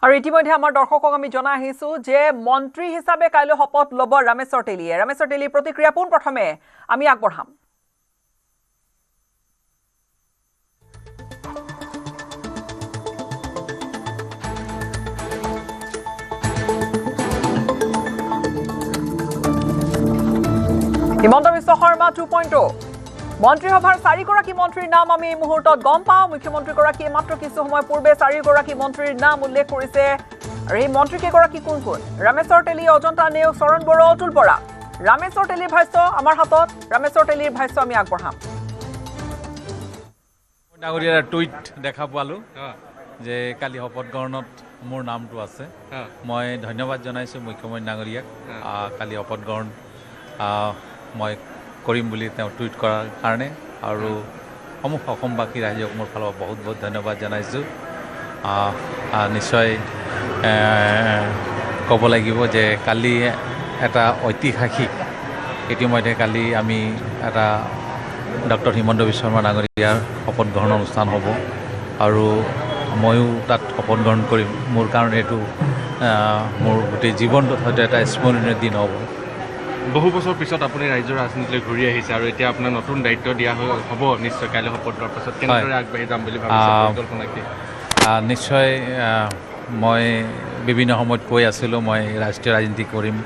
আৰু ইতিমধ্যে আমাৰ দৰ্শকক আমি জনাই আহিছো যে মন্ত্ৰী হিচাপে কাইলৈ শপত ল'ব ৰামেশ্বৰ তেলীয়ে। ৰামেশ্বৰ তেলীৰ প্ৰতিক্ৰিয়া পোনপ্ৰথমে আমি আগবঢ়াম। হিমন্ত বিশ্ব শৰ্মা 2.0 মন্ত্ৰীসভাৰ 4গৰাকী মন্ত্ৰীৰ নাম আমি এই মুহূৰ্তত গম পাওঁ। মুখ্যমন্ত্ৰীগৰাকীয়ে মাত্ৰ কিছু সময় পূৰ্বে 4গৰাকী মন্ত্ৰীৰ নাম উল্লেখ কৰিছে। আৰু এই মন্ত্ৰীকেইগৰাকী কোন কোন? ৰামেশ্বৰ তেলী, অজন্তা নেওগ, চৰণ বড়ো, অতুল বৰা। ৰামেশ্বৰ তেলীৰ ভাষ্য আমাৰ হাতত। ৰামেশ্বৰ তেলীৰ ভাষ্য আমি আগবঢ়াম। ডাঙৰীয়াৰ টুইট দেখা পালোঁ যে কালি শপত গ্ৰহণত মোৰ নামটো আছে। মই ধন্যবাদ জনাইছোঁ মুখ্যমন্ত্ৰী ডাঙৰীয়াক। কালি শপত গ্ৰহণ মই কৰিম বুলি তেওঁ টুইট কৰাৰ কাৰণে, আৰু সমূহ অসমবাসী ৰাইজক মোৰ ফালৰ পৰা বহুত বহুত ধন্যবাদ জনাইছোঁ। নিশ্চয় ক'ব লাগিব যে কালি এটা ঐতিহাসিক, ইতিমধ্যে কালি আমি এটা ডক্টৰ হিমন্ত বিশ্ব শৰ্মা ডাঙৰীয়াৰ শপত গ্ৰহণ অনুষ্ঠান হ'ব, আৰু ময়ো তাত শপত গ্ৰহণ কৰিম। মোৰ কাৰণে এইটো মোৰ গোটেই জীৱনটোত হয়তো এটা স্মৰণীয় দিন হ'ব। বহু বছৰ পিছত আপুনি ৰাজ্যৰ ৰাজনীতিলৈ ঘূৰি আহিছে, আৰু এতিয়া আপোনাৰ নতুন দায়িত্ব দিয়া হ'ব নিশ্চয় কাইলৈ শপত লোৱাৰ পাছত। কেনেদৰে আগবাঢ়ি যাম বুলি ভাবিছে পৰিকল্পনা কি? নিশ্চয় মই বিভিন্ন সময়ত কৈ আছিলোঁ মই ৰাষ্ট্ৰীয় ৰাজনীতি কৰিম,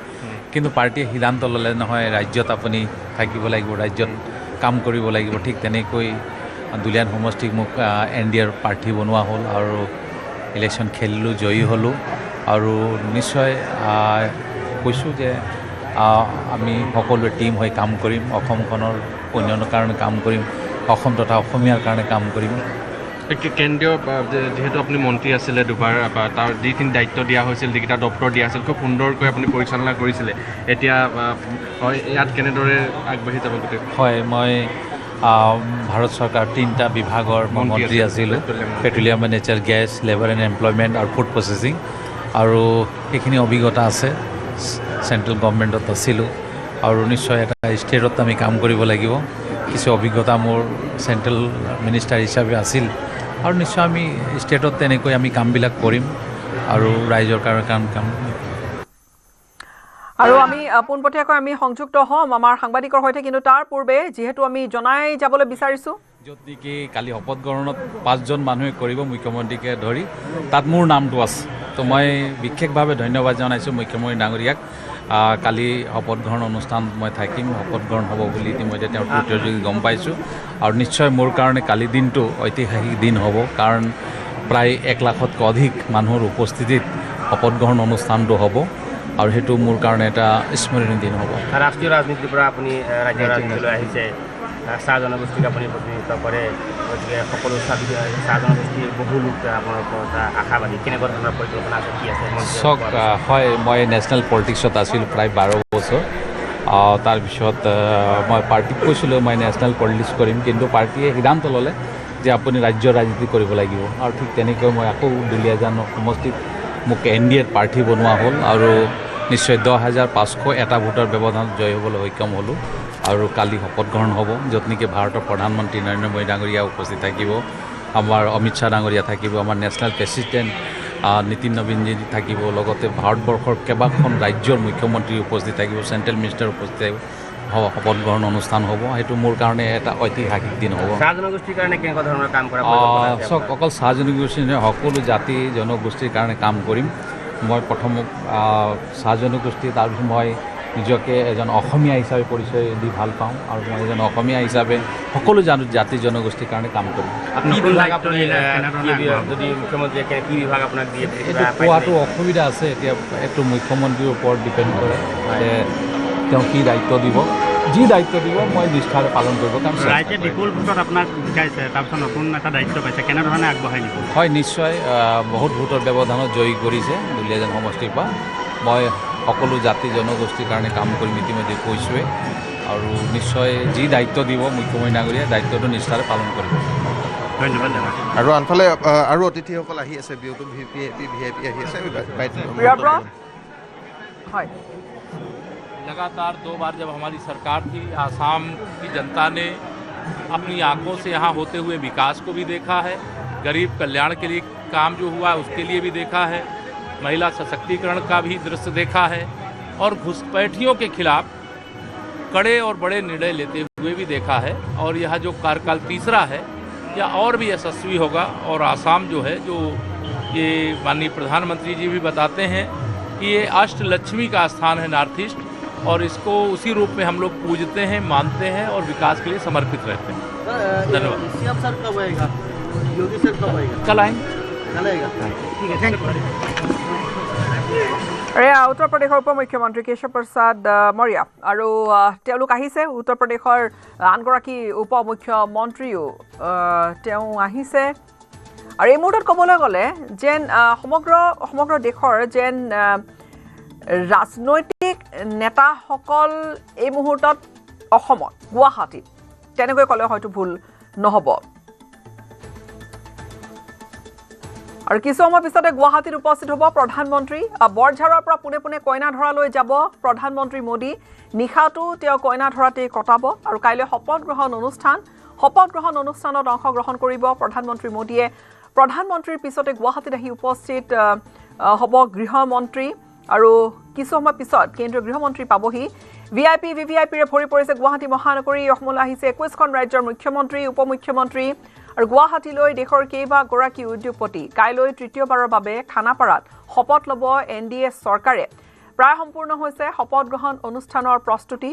কিন্তু পাৰ্টীয়ে সিদ্ধান্ত ল'লে নহয় ৰাজ্যত আপুনি থাকিব লাগিব, ৰাজ্যত কাম কৰিব লাগিব। ঠিক তেনেকৈ দুলীয়ান সমষ্টিক মোক NDAৰ প্ৰাৰ্থী বনোৱা হ'ল, আৰু ইলেকশ্যন খেলিলোঁ, জয়ী হ'লোঁ। আৰু নিশ্চয় কৈছোঁ যে আমি সকলোৱে টীম হৈ কাম কৰিম, অসমখনৰ উন্নয়নৰ কাৰণে কাম কৰিম, অসম তথা অসমীয়াৰ কাৰণে কাম কৰিম। কেন্দ্ৰীয় যিহেতু আপুনি মন্ত্ৰী আছিলে দুবাৰ, তাৰ যিখিনি দায়িত্ব দিয়া হৈছিল, যিকেইটা দপ্তৰ দিয়া আছিল, খুব সুন্দৰকৈ আপুনি পৰিচালনা কৰিছিলে। এতিয়া ইয়াত কেনেদৰে আগবাঢ়ি যাব গোটেই? হয়, মই ভাৰত চৰকাৰ 3টা বিভাগৰ মন্ত্ৰী আছিলোঁ, petroleum and natural gas, labour and employment আৰু ফুড প্ৰচেছিং, আৰু সেইখিনি অভিজ্ঞতা আছে। চেণ্ট্ৰেল গভৰ্ণমেণ্টত আছিলোঁ, আৰু নিশ্চয় এটা ষ্টেটত আমি কাম কৰিব লাগিব। কিছু অভিজ্ঞতা মোৰ চেণ্ট্ৰেল মিনিষ্টাৰ হিচাপে আছিল, আৰু নিশ্চয় আমি ষ্টেটত তেনেকৈ আমি কামবিলাক কৰিম, আৰু ৰাইজৰ কাৰণে কাম। আৰু আমি পোনপটীয়াকৈ আমি সংযুক্ত হ'ম আমাৰ সাংবাদিকৰ সৈতে, কিন্তু তাৰ পূৰ্বে যিহেতু আমি জনাই যাবলৈ বিচাৰিছোঁ, য'ত নেকি কালি শপত গ্ৰহণত 5জন মানুহে কৰিব মুখ্যমন্ত্ৰীকে ধৰি, তাত মোৰ নামটো আছে। তো মই বিশেষভাৱে ধন্যবাদ জনাইছোঁ মুখ্যমন্ত্ৰী ডাঙৰীয়াক। কালি শপত গ্ৰহণ অনুষ্ঠানত মই থাকিম, শপত গ্ৰহণ হ'ব বুলি ইতিমধ্যে তেওঁৰ টুইটাৰ যোগে গম পাইছোঁ। আৰু নিশ্চয় মোৰ কাৰণে কালি দিনটো ঐতিহাসিক দিন হ'ব, কাৰণ প্ৰায় 1 লাখতকৈ অধিক মানুহৰ উপস্থিতিত শপত গ্ৰহণ অনুষ্ঠানটো হ'ব, আৰু সেইটো মোৰ কাৰণে এটা স্মৰণীয় দিন হ'ব। ৰাষ্ট্ৰীয় ৰাজনীতিৰ পৰা আপুনি ৰাজ্যৰ ৰাজনীতিলৈ আহিছে, চাহ জনগোষ্ঠীক আপুনি প্ৰতিনিধিত্ব কৰে, গতিকে সকলো চাহ জনগোষ্ঠীৰ বহু লোক আপোনাৰ ওপৰত আশাবাদী। কেনেকুৱা ধৰণৰ পৰিকল্পনা আছে, কি আছে? চক হয়, মই নেশ্যনেল পলিটিক্সত আছিলোঁ প্ৰায় 12 বছৰ। তাৰপিছত মই পাৰ্টীক কৈছিলোঁ মই নেশ্যনেল পলিটিক্স কৰিম, কিন্তু পাৰ্টীয়ে সিদ্ধান্ত ল'লে যে আপুনি ৰাজ্যৰ ৰাজনীতি কৰিব লাগিব, আৰু ঠিক তেনেকৈ মই আকৌ দুলীয়াজান সমষ্টিত মোক NDAৰ প্ৰাৰ্থী বনোৱা হ'ল, আৰু নিশ্চয় 10,501 ভোটৰ ব্যৱধানত জয় হ'বলৈ সক্ষম হ'লোঁ। আৰু কালি শপত গ্ৰহণ হ'ব, য'ত নেকি ভাৰতৰ প্ৰধানমন্ত্ৰী নৰেন্দ্ৰ মোদী ডাঙৰীয়া উপস্থিত থাকিব, আমাৰ অমিত শ্বাহ ডাঙৰীয়া থাকিব, আমাৰ নেশ্যনেল প্ৰেছিডেণ্ট নীতিন নবীনজী থাকিব, লগতে ভাৰতবৰ্ষৰ কেইবাখন ৰাজ্যৰ মুখ্যমন্ত্ৰী উপস্থিত থাকিব, চেণ্ট্ৰেল মিনিষ্টাৰ উপস্থিত থাকিব। শপত গ্ৰহণ অনুষ্ঠান হ'ব, সেইটো মোৰ কাৰণে এটা ঐতিহাসিক দিন হ'ব। চাহ জনগোষ্ঠীৰ কাৰণে কেনেকুৱা ধৰণৰ কাম কৰা? চক অকল চাহ জনগোষ্ঠী নহয়, সকলো জাতি জনগোষ্ঠীৰ কাৰণে কাম কৰিম। মই প্ৰথম চাহ জনগোষ্ঠী, তাৰপিছত মই নিজকে এজন অসমীয়া হিচাপে পৰিচয় দি ভাল পাওঁ, আৰু মই এজন অসমীয়া হিচাপে সকলো জাতি জনগোষ্ঠীৰ কাৰণে কাম কৰিম। যদি মুখ্যমন্ত্ৰীয়ে কি বিভাগ আপোনাক দিয়ে? এইটো কোৱাটো অসুবিধা আছে, এতিয়া এইটো মুখ্যমন্ত্ৰীৰ ওপৰত ডিপেণ্ড কৰে যে তেওঁ কি দায়িত্ব দিব। যি দায়িত্ব দিব মই নিষ্ঠাৰে পালন কৰিব। কাৰণ ৰাইজে বিপুল ভোটত আপোনাক জিকাইছে, তাৰপিছত নতুন এটা দায়িত্ব পাইছে, কেনেধৰণে আগবঢ়াই নিব? হয়, নিশ্চয় বহুত ভোটৰ ব্যৱধানত জয়ী কৰিছে দুলীয়াজান সমষ্টিৰ পৰা। মই সকলো জাতি জনগোষ্ঠীৰ কাৰণে কাম কৰিম, ইতিমধ্যে কৈছোঁৱে, আৰু নিশ্চয় যি দায়িত্ব দিব মুখ্যমন্ত্ৰী ডাঙৰীয়াই দায়িত্বটো নিষ্ঠাৰে পালন কৰিব। ধন্যবাদ জনাই। আৰু আনফালে আৰু অতিথিসকল আহি আছে, বিয়টো VIP আহি আছে। लगातार 2 बार जब हमारी सरकार थी, आसाम की जनता ने अपनी आंखों से यहाँ होते हुए विकास को भी देखा है, गरीब कल्याण के लिए काम जो हुआ उसके लिए भी देखा है। महिला सशक्तिकरण का भी दृश्य देखा है और घुसपैठियों के खिलाफ कड़े और बड़े निर्णय लेते हुए भी देखा है। और यह जो कार्यकाल तीसरा है यह और भी यशस्वी होगा। और आसाम जो है, जो ये माननीय प्रधानमंत्री जी भी बताते हैं कि ये अष्टलक्ष्मी का स्थान है नॉर्थ ईस्ट, और इसको उसी रूप में हम लोग पूजते हैं, मानते हैं और विकास के लिए समर्पित रहते हैं। धन्यवाद। सीएम सर कब आएगा? योगी सर कब आएगा? कल आएंगे। कल आएगा। ठीक है, थैंक यू। এয়া উত্তৰ প্ৰদেশৰ উপ মুখ্যমন্ত্ৰী কেশৱ প্ৰসাদ মৌৰ্য আৰু তেওঁলোক আহিছে। উত্তৰ প্ৰদেশৰ আনগৰাকী উপ মুখ্যমন্ত্ৰীও তেওঁ আহিছে। আৰু এই মুহূৰ্তত ক'বলৈ গ'লে যেন সমগ্ৰ দেশৰ যেন ৰাজনৈতিক নেতাসকল এই মুহূৰ্তত অসমত গুৱাহাটীত তেনেকৈ ক'লে হয়তো ভুল নহ'ব। আৰু কিছু সময় পিছতে গুৱাহাটীত উপস্থিত হ'ব প্ৰধানমন্ত্ৰী। বৰঝাৰৰ পৰা পোনে পোনে কইনাধৰালৈ যাব প্ৰধানমন্ত্ৰী মোদী। নিশাটো তেওঁ কইনাধৰাতেই কটাব আৰু কাইলৈ শপত গ্ৰহণ অনুষ্ঠানত অংশগ্ৰহণ কৰিব প্ৰধানমন্ত্ৰী মোদীয়ে। প্ৰধানমন্ত্ৰীৰ পিছতে গুৱাহাটীত আহি উপস্থিত হ'ব গৃহমন্ত্ৰী আৰু কিছু সময় পিছত কেন্দ্ৰীয় গৃহমন্ত্ৰী পাবহি। VVIPৰে ভৰি পৰিছে গুৱাহাটী মহানগৰী। অসমলৈ আহিছে 21খন ৰাজ্যৰ মুখ্যমন্ত্ৰী, উপ মুখ্যমন্ত্ৰী আৰু গুৱাহাটীলৈ দেশৰ কেইবাগৰাকী উদ্যোগপতি। কাইলৈ তৃতীয়বাৰৰ বাবে খানাপাৰাত শপত ল'ব NDA চৰকাৰে। প্ৰায় সম্পূৰ্ণ হৈছে শপত গ্ৰহণ অনুষ্ঠানৰ প্ৰস্তুতি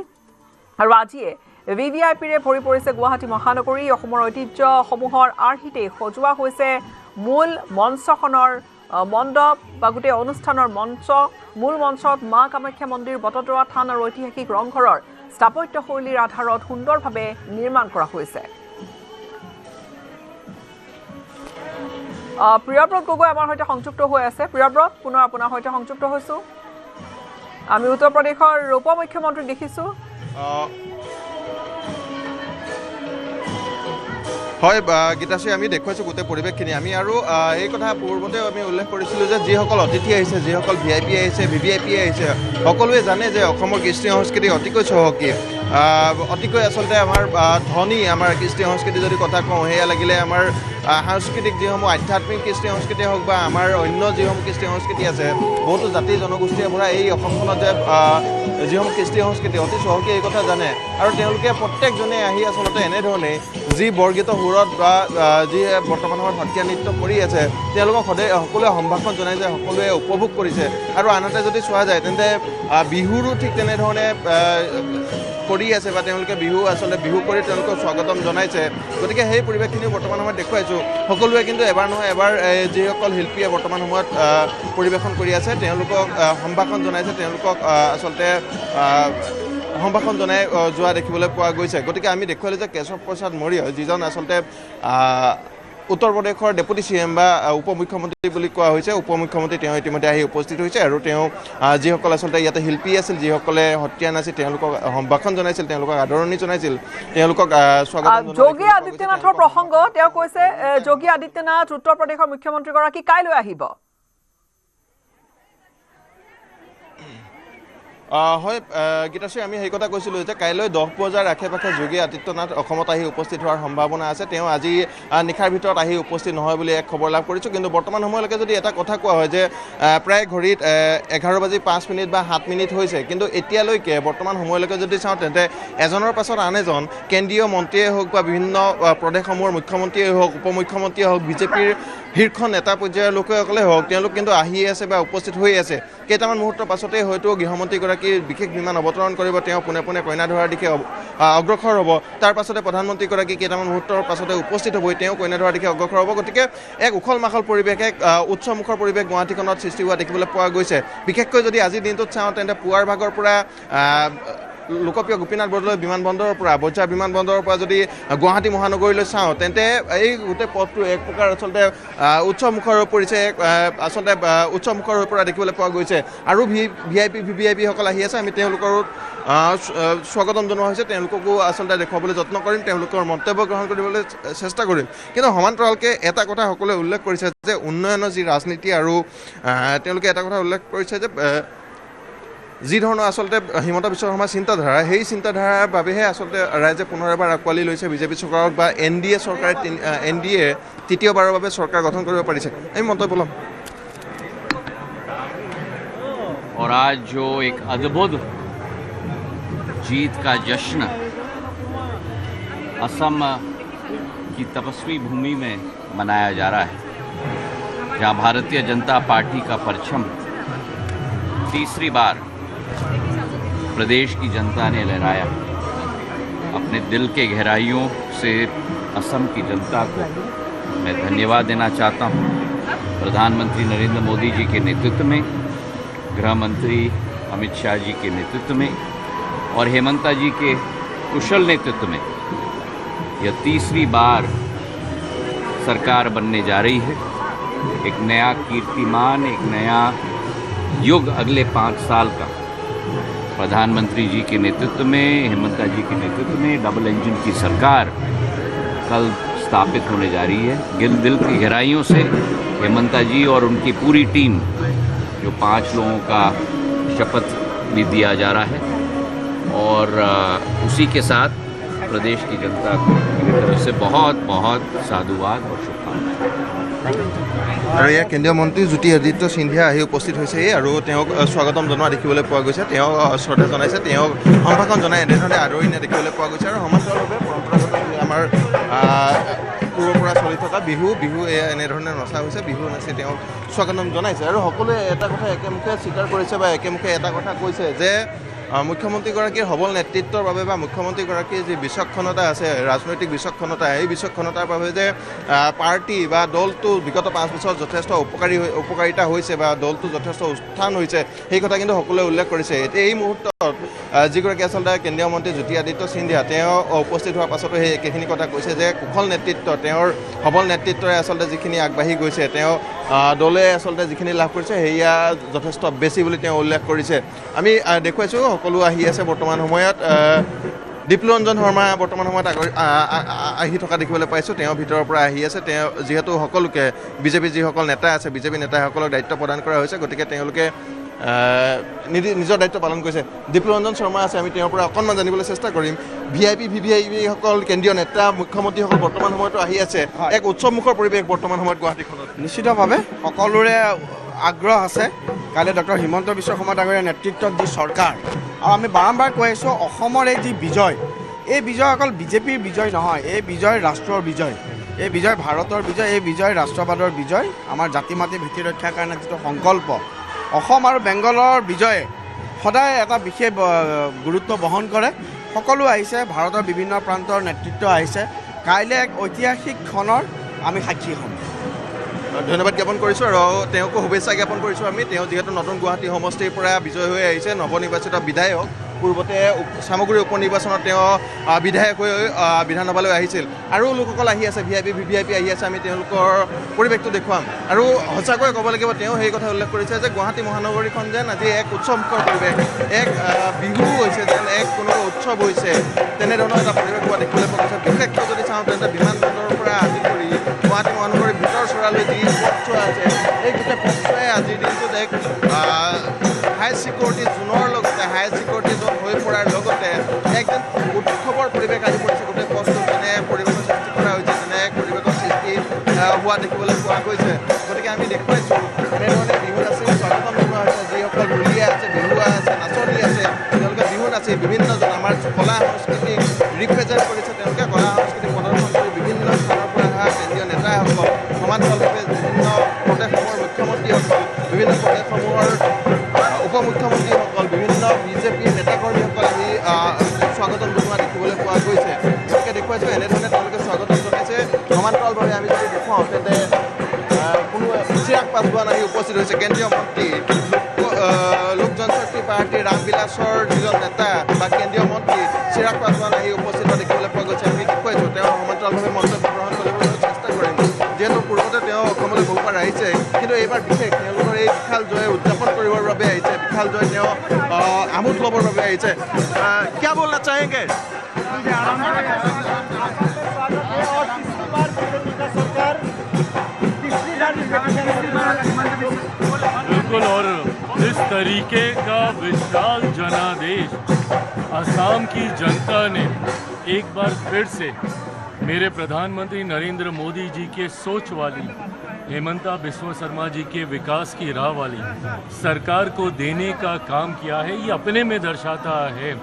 আৰু আজিয়ে VVIPৰে ভৰি পৰিছে গুৱাহাটী মহানগৰী। অসমৰ ঐতিহ্যসমূহৰ আৰ্হিতেই সজোৱা হৈছে মূল মঞ্চখনৰ মণ্ডপ বা গোটেই অনুষ্ঠানৰ মঞ্চ। মূল মঞ্চত মা কামাখ্যা মন্দিৰ, বটদ্ৰৱা থান আৰু ঐতিহাসিক ৰংঘৰৰ স্থাপত্যশৈলীৰ আধাৰত সুন্দৰভাৱে নিৰ্মাণ কৰা হৈছে। প্ৰিয়ব্ৰত গগৈ আমাৰ সৈতে সংযুক্ত হৈ আছে। প্ৰিয়ব্ৰত, পুনৰ আপোনাৰ সৈতে সংযুক্ত হৈছোঁ। আমি উত্তৰ প্ৰদেশৰ উপ মুখ্যমন্ত্ৰীক দেখিছোঁ। হয় গীতাশ্ৰী, আমি দেখুৱাইছোঁ গোটেই পৰিৱেশখিনি। আমি আৰু এই কথা পূৰ্বতে আমি উল্লেখ কৰিছিলোঁ যে যিসকল অতিথি আহিছে, যিসকল VIP আহিছে, VVIP আহিছে, সকলোৱে জানে যে অসমৰ কৃষ্টি সংস্কৃতি অতিকৈ চহকী, অতিকৈ আচলতে আমাৰ ধনী। আমাৰ কৃষ্টি সংস্কৃতি যদি কথা কওঁ, সেয়া লাগিলে আমাৰ সাংস্কৃতিক যিসমূহ আধ্যাত্মিক কৃষ্টি সংস্কৃতি হওক বা আমাৰ অন্য যিসমূহ কৃষ্টি সংস্কৃতি আছে, বহুতো জাতি জনগোষ্ঠীৰে ভৰা এই অসমখনত যে যিসমূহ কৃষ্টি সংস্কৃতি অতি চহকী, এই কথা জানে। আৰু তেওঁলোকে প্ৰত্যেকজনে আহি আচলতে এনেধৰণেই যি বৰগীত সুৰত বা যি বৰ্তমান সময়ত সত্ৰীয়া নৃত্য কৰি আছে, তেওঁলোকক সকলোৱে সম্ভাষণ জনাইছে, সকলোৱে উপভোগ কৰিছে। আৰু আনহাতে যদি চোৱা যায় তেন্তে বিহুৰো ঠিক তেনেধৰণে কৰি আছে বা তেওঁলোকে বিহু কৰি তেওঁলোকক স্বাগতম জনাইছে। গতিকে সেই পৰিৱেশখিনিও বৰ্তমান সময়ত দেখুৱাইছোঁ। সকলোৱে কিন্তু এবাৰ নহয় এবাৰ যিসকল শিল্পীয়ে বৰ্তমান সময়ত পৰিৱেশন কৰি আছে তেওঁলোকক সম্ভাষণ জনাইছে, তেওঁলোকক আচলতে সম্ভাষণ জনাই যোৱা দেখিবলৈ পোৱা গৈছে। গতিকে আমি দেখুৱালোঁ যে কেশৱ প্ৰসাদ মৌৰ্য, যিজন আচলতে উত্তৰ প্ৰদেশৰ ডেপুটি CM বা উপ মুখ্যমন্ত্ৰী বুলি কোৱা হৈছে, উপ মুখ্যমন্ত্ৰী তেওঁ ইতিমধ্যে আহি উপস্থিত হৈছে। আৰু তেওঁ যিসকল আচলতে ইয়াতে শিল্পী আছিল, যিসকলে সত্ৰীয়া নাছিল, তেওঁলোকক সম্ভাষণ জনাইছিল, তেওঁলোকক আদৰণি জনাইছিল, তেওঁলোকক স্বাগতম জনাইছিল। যোগী আদিত্যনাথৰ প্ৰসংগ তেওঁ কৈছে, যোগী আদিত্যনাথ উত্তৰ প্ৰদেশৰ মুখ্যমন্ত্ৰীগৰাকী কাইলৈ আহিব। হয় গীতাশ্ৰী, আমি সেই কথা কৈছিলোঁ যে কাইলৈ 10 বজাৰ আশে পাশে যোগী আদিত্যনাথ অসমত আহি উপস্থিত হোৱাৰ সম্ভাৱনা আছে। তেওঁ আজি নিশাৰ ভিতৰত আহি উপস্থিত নহয় বুলি এক খবৰ লাভ কৰিছোঁ। কিন্তু বৰ্তমান সময়লৈকে যদি এটা কথা কোৱা হয় যে প্ৰায় ঘড়ীত 11:05 বা 7 মিনিট হৈছে, কিন্তু এতিয়ালৈকে বৰ্তমান সময়লৈকে যদি চাওঁ তেন্তে এজনৰ পাছত আন এজন কেন্দ্ৰীয় মন্ত্ৰীয়ে হওক বা বিভিন্ন প্ৰদেশসমূহৰ মুখ্যমন্ত্ৰীয়ে হওক, উপ মুখ্যমন্ত্ৰীয়ে হওক, বিজেপিৰ শীৰ্ষ নেতা পৰ্যায়ৰ লোকসকলে হওক, তেওঁলোক কিন্তু আহি আছে বা উপস্থিত হৈ আছে। কেইটামান মুহূৰ্তৰ পাছতেই হয়তো গৃহমন্ত্ৰীগৰাকী বিশেষ বিমান অৱতৰণ কৰিব, তেওঁ পোনে পোনে কইনাধৰাৰ দিশে অগ্ৰসৰ হ'ব। তাৰ পাছতে প্ৰধানমন্ত্ৰীগৰাকী কেইটামান মুহূৰ্তৰ পাছতে উপস্থিত হ'বই, তেওঁ কইনাধৰাৰ দিশে অগ্ৰসৰ হ'ব। গতিকে এক উখল মাখল পৰিৱেশ, এক উৎসৱমুখৰ পৰিৱেশ গুৱাহাটীখনত সৃষ্টি হোৱা দেখিবলৈ পোৱা গৈছে। বিশেষকৈ যদি আজিৰ দিনটোত চাওঁ তেন্তে পুৱাৰ ভাগৰ পৰা লোকপ্ৰিয় গোপীনাথ বৰদলৈ বিমানবন্দৰৰ পৰা, বৰঝাৰ বিমানবন্দৰৰ পৰা যদি গুৱাহাটী মহানগৰীলৈ চাওঁ তেন্তে এই গোটেই পথটো এক প্ৰকাৰ আচলতে উৎসৱমুখৰ হৈ পৰিছে, আচলতে উৎসৱমুখৰ হৈ পৰা দেখিবলৈ পোৱা গৈছে। আৰু VVIP সকল আহি আছে, আমি তেওঁলোকৰো স্বাগতম জনোৱা হৈছে, তেওঁলোককো আচলতে দেখুৱাবলৈ যত্ন কৰিম, তেওঁলোকৰ মন্তব্য গ্ৰহণ কৰিবলৈ চেষ্টা কৰিম। কিন্তু সমান্তৰালকৈ এটা কথা সকলোৱে উল্লেখ কৰিছে যে উন্নয়নৰ যি ৰাজনীতি, আৰু তেওঁলোকে এটা কথা উল্লেখ কৰিছে যে যি ধৰণৰ আচলতে হিমন্ত বিশ্ব শৰ্মাৰ চিন্তাধাৰা, সেই চিন্তাধাৰাৰ বাবেহে আচলতে ৰাইজে পুনৰ এবাৰ আঁকোৱালি লৈছে বিজেপি চৰকাৰক বা NDA চৰকাৰে তৃতীয়বাৰৰ বাবে চৰকাৰ গঠন কৰিব পাৰিছে। আমি মন্তব্য ল'ম। और आज जो एक अद्भुत जीत का जश्न असम की तपस्वी भूमि में मनाया जा रहा है, जहां भारतीय जनता पार्टी का परचम तीसरी बार प्रदेश की जनता ने लहराया। अपने दिल के गहराइयों से असम की जनता को मैं धन्यवाद देना चाहता हूं। प्रधानमंत्री नरेंद्र मोदी जी के नेतृत्व में, गृह मंत्री अमित शाह जी के नेतृत्व में और हेमंता जी के कुशल नेतृत्व में यह तीसरी बार सरकार बनने जा रही है। एक नया कीर्तिमान, एक नया युग अगले 5 साल का प्रधानमंत्री जी के नेतृत्व में, हेमंता जी के नेतृत्व में डबल इंजन की सरकार कल स्थापित होने जा रही है। दिल की गहराइयों से हेमंता जी और उनकी पूरी टीम, जो 5 लोगों का शपथ भी दिया जा रहा है, और उसी के साथ प्रदेश की जनता को मेरी तरफ से बहुत बहुत साधुवाद और शुभकामनाएं। আৰু ইয়াৰ কেন্দ্ৰীয় মন্ত্ৰী জ্যোতিৰাদিত্য সিন্ধিয়া আহি উপস্থিত হৈছে আৰু তেওঁক স্বাগতম জনোৱা দেখিবলৈ পোৱা গৈছে। তেওঁ শ্ৰদ্ধা জনাইছে, তেওঁক সম্ভাষণ জনাই এনেধৰণে আদৰি নিয়া দেখিবলৈ পোৱা গৈছে। আৰু সমান্তৰালভাৱে পৰম্পৰাগত আমাৰ পূৰ্বৰ পৰা চলি থকা বিহু এনেধৰণে নচা হৈছে, বিহু নাচি তেওঁক স্বাগতম জনাইছে। আৰু সকলোৱে এটা কথা একেমুখে স্বীকাৰ কৰিছে বা একেমুখে এটা কথা কৈছে যে মুখ্যমন্ত্ৰীগৰাকীৰ সবল নেতৃত্বৰ বাবে বা মুখ্যমন্ত্ৰীগৰাকীৰ যি বিচক্ষণতা আছে, ৰাজনৈতিক বিচক্ষণতা, এই বিচক্ষণতাৰ বাবে যে পাৰ্টি বা দলটো বিগত 5 বছৰত যথেষ্ট উপকাৰিতা হৈছে বা দলটো যথেষ্ট উত্থান হৈছে, সেই কথা কিন্তু সকলোৱে উল্লেখ কৰিছে। এতিয়া এই মুহূৰ্তত যিগৰাকী আচলতে কেন্দ্ৰীয় মন্ত্ৰী জ্যোতিৰাদিত্য সিন্ধিয়া, তেওঁ উপস্থিত হোৱাৰ পাছতো সেই একেখিনি কথা কৈছে যে কুশল নেতৃত্ব, তেওঁৰ সবল নেতৃত্বৰে আচলতে যিখিনি আগবাঢ়ি গৈছে, তেওঁ দলে আচলতে যিখিনি লাভ কৰিছে সেয়া যথেষ্ট বেছি বুলি তেওঁ উল্লেখ কৰিছে। আমি দেখুৱাইছোঁ সকলো আহি আছে বৰ্তমান সময়ত। দীপ্লৰঞ্জন শৰ্মা বৰ্তমান সময়ত আহি থকা দেখিবলৈ পাইছোঁ। তেওঁ ভিতৰৰ পৰা আহি আছে। তেওঁ যিহেতু সকলোকে বিজেপিৰ যিসকল নেতা আছে, বিজেপি নেতাসকলক দায়িত্ব প্ৰদান কৰা হৈছে, গতিকে তেওঁলোকে নিজৰ দায়িত্ব পালন কৰিছে। দীপ্লৰঞ্জন শৰ্মা আছে, আমি তেওঁৰ পৰা অকণমান জানিবলৈ চেষ্টা কৰিম। VVIP সকল, কেন্দ্ৰীয় নেতা, মুখ্যমন্ত্ৰীসকল বৰ্তমান সময়তো আহি আছে। এক উৎসৱমুখৰ পৰিৱেশ বৰ্তমান সময়ত গুৱাহাটীখনত। নিশ্চিতভাৱে সকলোৰে আগ্ৰহ আছে কাইলৈ ডক্টৰ হিমন্ত বিশ্ব শৰ্মা ডাঙৰীয়াৰ নেতৃত্বত যি চৰকাৰ, আৰু আমি বাৰম্বাৰ কৈ আছোঁ অসমৰ এই যি বিজয়, এই বিজয় অকল বিজেপিৰ বিজয় নহয়, এই বিজয় ৰাষ্ট্ৰৰ বিজয়, এই বিজয় ভাৰতৰ বিজয়, এই বিজয় ৰাষ্ট্ৰবাদৰ বিজয়, আমাৰ জাতি মাতি ভেটি ৰক্ষাৰ কাৰণে যিটো সংকল্প। অসম আৰু বেংগলৰ বিজয়ে সদায় এটা বিশেষ গুৰুত্ব বহন কৰে। সকলো আহিছে, ভাৰতৰ বিভিন্ন প্ৰান্তৰ নেতৃত্ব আহিছে। কাইলৈ এক ঐতিহাসিক ক্ষণৰ আমি সাক্ষী হ'ম। ধন্যবাদ জ্ঞাপন কৰিছোঁ আৰু তেওঁকো শুভেচ্ছা জ্ঞাপন কৰিছোঁ আমি। তেওঁ যিহেতু নতুন গুৱাহাটী সমষ্টিৰ পৰা বিজয় হৈ আহিছে, নৱনিৰ্বাচিত বিধায়ক। পূৰ্বতে চামগুৰি উপ নিৰ্বাচনত তেওঁ বিধায়ক হৈ বিধানসভালৈ আহিছিল। আৰু লোকসকল আহি আছে, VVIP আহি আছে। আমি তেওঁলোকৰ পৰিৱেশটো দেখুৱাম। আৰু সঁচাকৈ ক'ব লাগিব, তেওঁ সেই কথা উল্লেখ কৰিছে যে গুৱাহাটী মহানগৰীখন যেন আজি এক উৎসৱমুখৰ পৰিৱেশ, এক বিহু হৈছে যেন, এক কোনো উৎসৱ হৈছে, তেনেধৰণৰ এটা পৰিৱেশ হোৱা দেখিবলৈ পোৱা গৈছে। বিশেষকৈ যদি চাওঁ তেন্তে বিমানবন্দৰৰ পৰা আদি কৰি গুৱাহাটী মহানগৰীৰ ভিতৰ চৰালৈ যি পথছোৱা আছে, এই গোটেই পথছোৱাই আজিৰ দিনটোত এক হাই ছিকিউৰিটি জোনৰ লগতে, হাই ছিকিউৰিটি জোন হৈ পৰাৰ লগতে একদম উৎসৱৰ পৰিৱেশ আহি পৰিছে। গোটেই পথটো যেনে পৰিৱেশৰ সৃষ্টি কৰা হৈছে, তেনে এক পৰিৱেশৰ সৃষ্টি হোৱা দেখিবলৈ পোৱা গৈছে। গতিকে আমি দেখুৱাইছোঁ এনেধৰণে বিহু নাচি স্বাগতম জনোৱা হৈছে। যিসকল ঢুলীয়া আছে, বিহুৱা আছে, নাচনী আছে, তেওঁলোকে বিহু নাচি বিভিন্নজন আমাৰ কলা সংস্কৃতিক ৰিপ্ৰেজেণ্ট কৰিছে। তেওঁলোকে কলা সংস্কৃতি প্ৰদৰ্শন কৰি বিভিন্ন স্থানৰ পৰা অহা কেন্দ্ৰীয় নেতাসকল, সমান্তৰালভাৱে বিভিন্ন প্ৰদেশসমূহৰ মুখ্যমন্ত্ৰীসকল, বিভিন্ন প্ৰদেশসমূহৰ উপমুখ্যমন্ত্ৰীসকল, বিভিন্ন বিজেপিৰ নেতাকৰ্মীসকল আহি স্বাগতম জনোৱা দেখিবলৈ পোৱা গৈছে। গতিকে দেখুৱাইছোঁ এনেধৰণে তেওঁলোকে স্বাগতম জনাইছে। সমান্তৰালভাৱে আমি যদি দেখুৱাওঁ তেন্তে কোনো চিৰাগ পাছৱান আহি উপস্থিত হৈছে, কেন্দ্ৰীয় মন্ত্ৰী, লোক জনশক্তি পাৰ্টীৰ ৰামবিলাসৰ যিজন নেতা বা কেন্দ্ৰীয় মন্ত্ৰী চিৰাগ পাছৱান আহি উপস্থিত হোৱা দেখিবলৈ পোৱা গৈছে। আমি দেখুৱাইছোঁ তেওঁ সমান্তৰালভাৱে মন্তব্য গ্ৰহণ কৰিবলৈ চেষ্টা কৰিম। যিহেতু পূৰ্বতে তেওঁ অসমলৈ বহুবাৰ আহিছে, কিন্তু এইবাৰ বিশেষ তেওঁলোকৰ এই বিশাল জয় উদযাপন কৰিবৰ বাবে আহিছে, বিশাল জয় তেওঁ আমোদ ল'বৰ বাবে আহিছে। क्या बोलना चाहेंगे? बिल्कुल, और इस तरीके का विशाल जनादेश असम की जनता ने एक बार फिर से मेरे प्रधानमंत्री नरेंद्र मोदी जी के सोच वाली हेमंता बिस्वा शर्मा जी के विकास की राह वाली सरकार को देने का काम किया है, ये अपने में दर्शाता है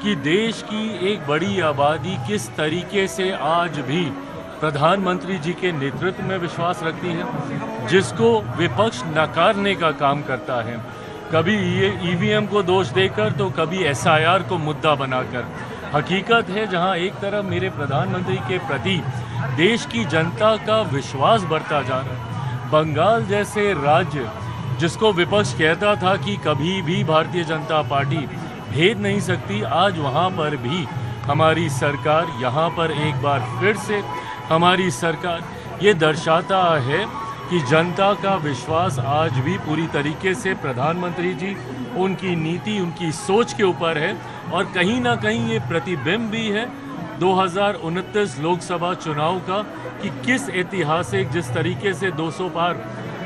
कि देश की एक बड़ी आबादी किस तरीके से आज भी प्रधानमंत्री जी के नेतृत्व में विश्वास रखती है, जिसको विपक्ष नकारने का काम करता है, कभी ईवीएम को दोष देकर तो कभी एसआईआर को मुद्दा बनाकर। हकीकत है जहां एक तरफ मेरे प्रधानमंत्री के प्रति देश की जनता का विश्वास बढ़ता जा रहा है, बंगाल जैसे राज्य जिसको विपक्ष कहता था कि कभी भी भारतीय जनता पार्टी भेद नहीं सकती, आज वहां पर भी हमारी सरकार, यहाँ पर एक बार फिर से हमारी सरकार ये दर्शाता है कि जनता का विश्वास आज भी पूरी तरीके से प्रधानमंत्री जी, उनकी नीति, उनकी सोच के ऊपर है। और कहीं ना कहीं ये प्रतिबिंब भी है 2029 लोकसभा चुनाव का कि किस ऐतिहासिक, जिस तरीके से 200 पार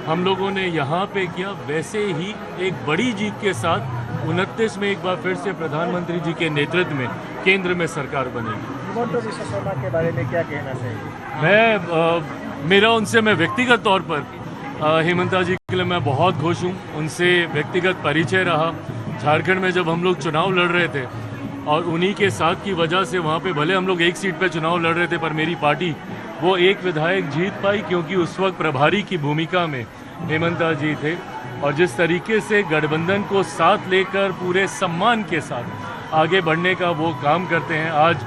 हम लोगों ने यहाँ पे किया, वैसे ही एक बड़ी जीत के साथ 29 में एक बार फिर से प्रधानमंत्री जी के नेतृत्व में केंद्र में सरकार बनेगी। हिमंत बिस्वा शर्मा के बारे में क्या कहना चाहिए? मेरा उनसे मैं व्यक्तिगत तौर पर हेमंता जी के लिए मैं बहुत खुश हूँ। उनसे व्यक्तिगत परिचय रहा झारखंड में जब हम लोग चुनाव लड़ रहे थे, और उन्हीं के साथ की वजह से वहाँ पे भले हम लोग एक सीट पे चुनाव लड़ रहे थे, पर मेरी पार्टी वो एक विधायक जीत पाई क्योंकि उस वक्त प्रभारी की भूमिका में हेमंता जी थे। और जिस तरीके से गठबंधन को साथ लेकर पूरे सम्मान के साथ आगे बढ़ने का वो काम करते हैं, आज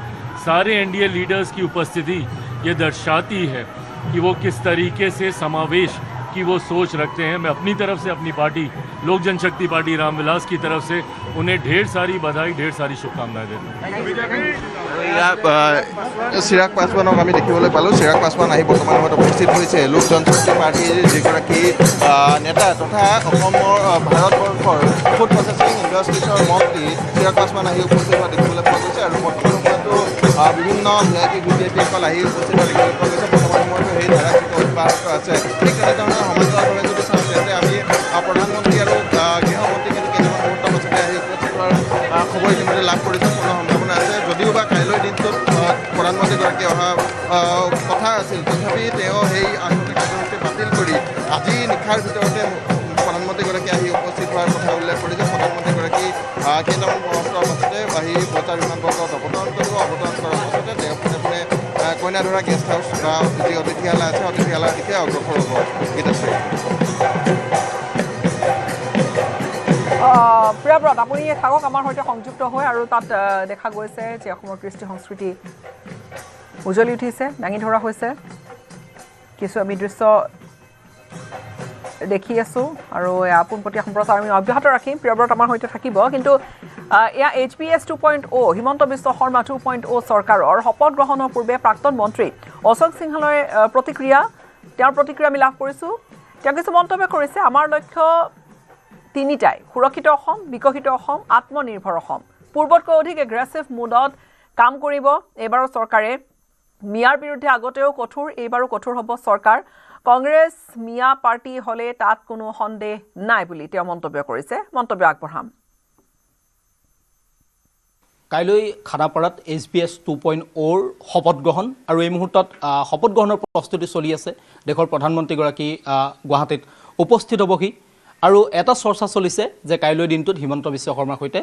सारे एनडीए लीडर्स की उपस्थिति ये दर्शाती है कि वो किस तरीके से समावेश की वो सोच रखते हैं। मैं अपनी तरफ से अपनी पार्टी लोक जनशक्ति पार्टी रामविलास की तरफ से उन्हें ढेर सारी बधाई, ढेर सारी शुभकामनाएं देता हूँ। चिराग पासवानक আমি দেখিবলৈ পালোঁ। চিৰাগ পাছৱান আহি বৰ্তমান সময়ত উপস্থিত হৈছে লোক জনশক্তি পাৰ্টীৰ যিগৰাকী নেতা তথা অসমৰ ভাৰতবৰ্ষৰ ফুড প্ৰচেছিং ইণ্ডাষ্ট্ৰিজৰ মন্ত্ৰী চিৰাগ পাছৱান আহি উপস্থিত হোৱা দেখিবলৈ পোৱা গৈছে। আৰু বৰ্তমান সময়তো বিভিন্ন ভিভিআইপিসকল আহি উপস্থিত হোৱা দেখিবলৈ পোৱা গৈছে। বৰ্তমান সময়তো সেই ধাৰাচিত্ৰ অব্যাহত আছে। ঠিক তেনেধৰণে সমান্তৰালভাৱে যদি চাওঁ তেন্তে আমি প্ৰধানমন্ত্ৰী আৰু গৃহমন্ত্ৰী কিন্তু কেইটামান মুহূৰ্ত পাছতে আহি উপস্থিত হোৱাৰ খবৰ ইতিমধ্যে লাভ কৰিছে। পূৰ্ণ সম্ভাৱনা আছে, যদিও বা কাইলৈ দিনটোত প্ৰধানমন্ত্ৰীগৰাকী অহা কথা আছিল, তথাপি তেওঁ সেই আগতে কাৰ্যসূচী বাতিল কৰি আজি নিশাৰ ভিতৰতে প্ৰধানমন্ত্ৰীগৰাকী আহি উপস্থিত হোৱাৰ কথা উল্লেখ কৰিছে। প্ৰধানমন্ত্ৰীগৰাকী কেইটামান মুহূৰ্তৰ পাছতে আহি বজাৰ বিমানবন্দৰত অৱতৰণ কৰিব। অৱতৰণ কৰাৰ পাছতে তেওঁ পোনে পোনে কইনাধৰা গেষ্ট হাউচ বা যি অতিথিশালা আছে, অতিথিশালাৰ দিশে অগ্ৰসৰ হ'ব। গীতাশ্ৰী, প্ৰিয়ব্ৰত আপুনি থাকক আমাৰ সৈতে সংযুক্ত হৈ। আৰু তাত দেখা গৈছে যে অসমৰ কৃষ্টি সংস্কৃতি উজ্বলি উঠিছে, দাঙি ধৰা হৈছে। কিছু আমি দৃশ্য দেখি আছোঁ আৰু পোনপটীয়া সম্প্ৰচাৰ আমি অব্যাহত ৰাখিম। প্ৰিয়ব্ৰত আমাৰ সৈতে থাকিব। কিন্তু এয়া HPS 2.0 হিমন্ত বিশ্ব শৰ্মা 2.0 চৰকাৰৰ শপত গ্ৰহণৰ পূৰ্বে প্ৰাক্তন মন্ত্ৰী অশোক সিংহালৰ প্ৰতিক্ৰিয়া, তেওঁৰ প্ৰতিক্ৰিয়া আমি লাভ কৰিছোঁ। তেওঁ কিছু মন্তব্য কৰিছে। আমাৰ লক্ষ্য তিনিটাই: সুৰক্ষিত অসম, বিকশিত অসম, আত্মনিৰ্ভৰ অসম। পূৰ্বতকৈ অধিক এগ্ৰেছিভ মুডত কাম কৰিব এইবাৰৰ চৰকাৰে। মিয়াৰ বিৰুদ্ধে আগতেও কঠোৰ, এইবাৰো কঠোৰ হ'ব চৰকাৰ। কংগ্ৰেছ মিয়া পাৰ্টি হ'লে তাত কোনো সন্দেহ নাই বুলি তেওঁ মন্তব্য কৰিছে। মন্তব্য আগবঢ়াম। কাইলৈ খানাপাৰাত HPS 2.0 শপত গ্ৰহণ, আৰু এই মুহূৰ্তত শপত গ্ৰহণৰ প্ৰস্তুতি চলি আছে। দেশৰ প্ৰধানমন্ত্ৰীগৰাকী গুৱাহাটীত উপস্থিত হ'বহি। আৰু এটা চৰ্চা চলিছে যে কাইলৈ দিনটোত হিমন্ত বিশ্ব শৰ্মাৰ সৈতে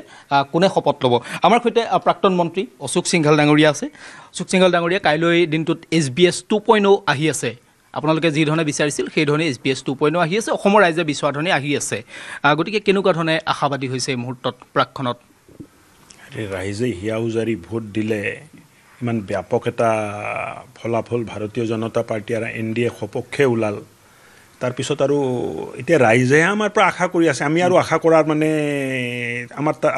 কোনে শপত ল'ব। আমাৰ সৈতে প্ৰাক্তন মন্ত্ৰী অশোক সিংঘাল ডাঙৰীয়া আছে। অশোক সিংঘাল ডাঙৰীয়া, কাইলৈ দিনটোত HPS 2.0 আহি আছে। আপোনালোকে যি ধৰণে বিচাৰিছিল সেই ধৰণে HPS 2.0 আহি আছে, অসমৰ ৰাইজে বিচৰা ধৰণে আহি আছে। গতিকে কেনেকুৱা ধৰণে আশাবাদী হৈছে এই মুহূৰ্তত প্ৰাকখনত? ৰাইজে হিয়া উজাৰি ভোট দিলে ইমান ব্যাপক এটা ফলাফল ভাৰতীয় জনতা পাৰ্টী আৰু NDA সপক্ষে ওলাল। তাৰপিছত আৰু এতিয়া ৰাইজে আমাৰ পৰা আশা কৰি আছে। আমি আৰু আশা কৰাৰ মানে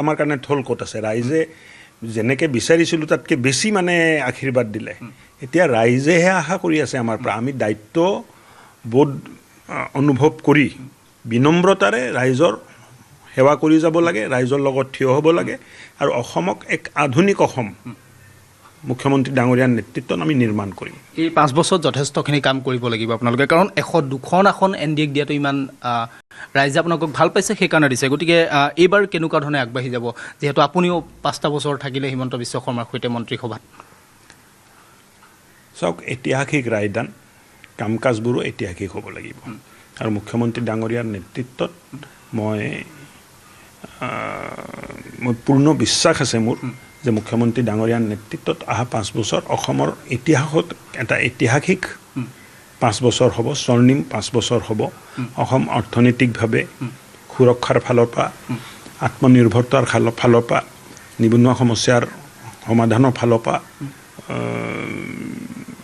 আমাৰ কাৰণে থল ক'ত আছে? ৰাইজে যেনেকৈ বিচাৰিছিলোঁ তাতকৈ বেছি মানে আশীৰ্বাদ দিলে। এতিয়া ৰাইজেহে আশা কৰি আছে আমাৰ পৰা। আমি দায়িত্ববোধ অনুভৱ কৰি বিনম্ৰতাৰে ৰাইজৰ সেৱা কৰি যাব লাগে, ৰাইজৰ লগত থিয় হ'ব লাগে, আৰু অসমক এক আধুনিক অসম মুখ্যমন্ত্ৰী ডাঙৰীয়াৰ নেতৃত্বত আমি নিৰ্মাণ কৰিম। এই 5 বছৰত যথেষ্টখিনি কাম কৰিব লাগিব আপোনালোকে, কাৰণ 102খন আসন NDAক দিয়াটো ইমান ৰাইজে আপোনালোকক ভাল পাইছে, সেইকাৰণে দিছে। গতিকে এইবাৰ কেনেকুৱা ধৰণে আগবাঢ়ি যাব, যিহেতু আপুনিও 5টা বছৰ থাকিলে হিমন্ত বিশ্ব শৰ্মাৰ সৈতে মন্ত্ৰীসভাত? চাওক, ঐতিহাসিক ৰায়দান কাম কাজবোৰো ঐতিহাসিক হ'ব লাগিব আৰু মুখ্যমন্ত্ৰী ডাঙৰীয়াৰ নেতৃত্বত মই পূৰ্ণ বিশ্বাস আছে মোৰ যে মুখ্যমন্ত্ৰী ডাঙৰীয়াৰ নেতৃত্বত অহা 5 বছৰ অসমৰ ইতিহাসত এটা ঐতিহাসিক 5 বছৰ হ'ব স্বৰ্ণিম 5 বছৰ হ'ব অসম অৰ্থনৈতিকভাৱে সুৰক্ষাৰ ফালৰ পৰা আত্মনিৰ্ভৰতাৰ ফালৰ পৰা নিবনুৱা সমস্যাৰ সমাধানৰ ফালৰ পৰা